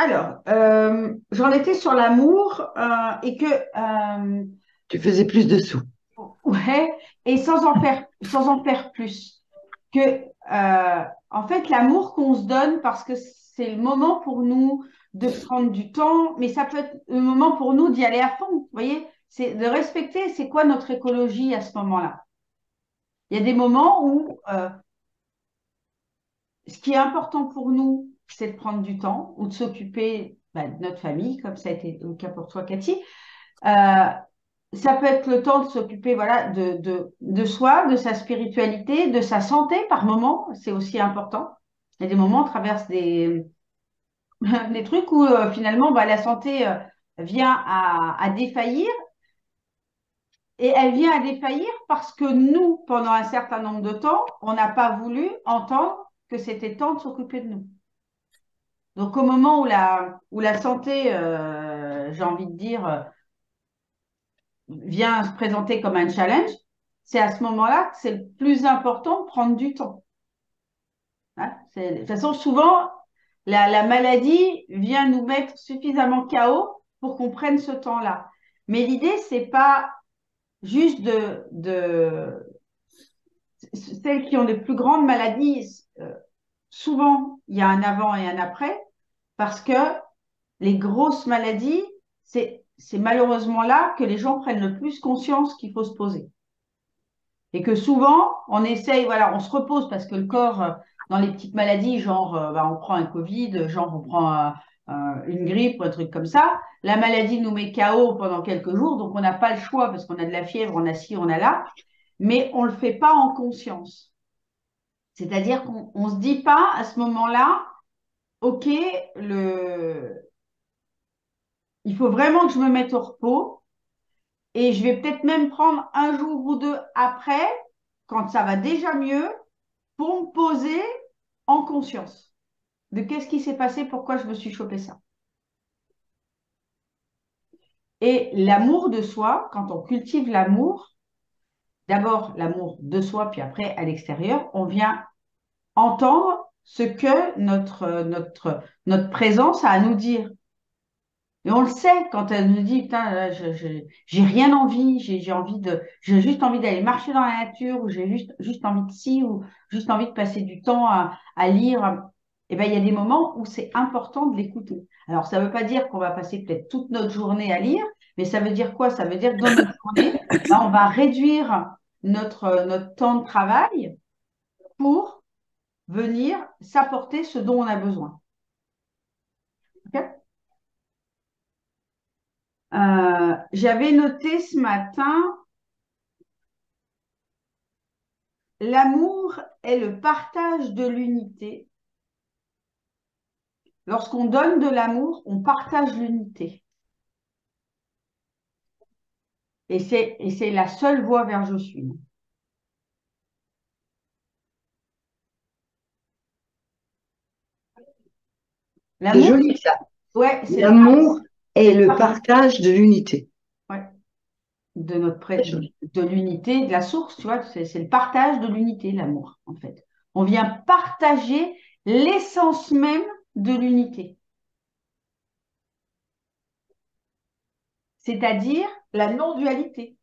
Alors, j'en étais sur l'amour et que Tu faisais plus de sous. ouais, et sans en faire plus. Que en fait, l'amour qu'on se donne parce que c'est le moment pour nous de prendre du temps, mais ça peut être le moment pour nous d'y aller à fond. Vous voyez, c'est de respecter. C'est quoi notre écologie à ce moment-là? Il y a des moments où ce qui est important pour nous, c'est de prendre du temps ou de s'occuper de notre famille, comme ça a été le cas pour toi, Cathy. Euh, Ça peut être le temps de s'occuper voilà, de soi, de sa spiritualité, de sa santé par moment. C'est aussi important. Il y a des moments, on traverse des trucs où finalement la santé vient à défaillir. Et elle vient à défaillir parce que nous, pendant un certain nombre de temps, on n'a pas voulu entendre que c'était temps de s'occuper de nous. Donc au moment où la santé, j'ai envie de dire, vient se présenter comme un challenge, c'est à ce moment-là que c'est le plus important de prendre du temps. Hein. De toute façon, souvent, la maladie vient nous mettre suffisamment KO pour qu'on prenne ce temps-là. Mais l'idée, c'est pas juste celles qui ont les plus grandes maladies. Souvent, il y a un avant et un après parce que les grosses maladies, c'est malheureusement là que les gens prennent le plus conscience qu'il faut se poser. Et que souvent, on essaye, voilà, on se repose parce que le corps, dans les petites maladies, genre, on prend un Covid, genre, on prend une grippe ou un truc comme ça. La maladie nous met KO pendant quelques jours, donc on n'a pas le choix parce qu'on a de la fièvre, on a ci, on a là, mais on ne le fait pas en conscience. C'est-à-dire qu'on ne se dit pas à ce moment-là, OK, il faut vraiment que je me mette au repos et je vais peut-être même prendre un jour ou deux après, quand ça va déjà mieux, pour me poser en conscience de qu'est-ce qui s'est passé, pourquoi je me suis chopé ça. Et l'amour de soi, quand on cultive l'amour, d'abord l'amour de soi, puis après à l'extérieur, on vient entendre ce que notre présence a à nous dire. Et on le sait quand elle nous dit, putain, là, j'ai rien envie, j'ai juste envie d'aller marcher dans la nature, ou j'ai juste envie de ci, ou juste envie de passer du temps à lire. Eh ben, il y a des moments où c'est important de l'écouter. Alors, ça ne veut pas dire qu'on va passer peut-être toute notre journée à lire, mais ça veut dire quoi? Ça veut dire que dans notre journée, on va réduire notre temps de travail pour venir s'apporter ce dont on a besoin. Ok. J'avais noté ce matin, l'amour est le partage de l'unité. Lorsqu'on donne de l'amour, on partage l'unité. Et c'est la seule voie vers je suis. C'est L'amour, joli ça. ouais, L'amour c'est est le le partage partage de l'unité. de Très joli. de l'unité, de la source, tu vois, c'est le partage de l'unité, l'amour, en fait. On vient partager l'essence même de l'unité, c'est-à-dire la non-dualité.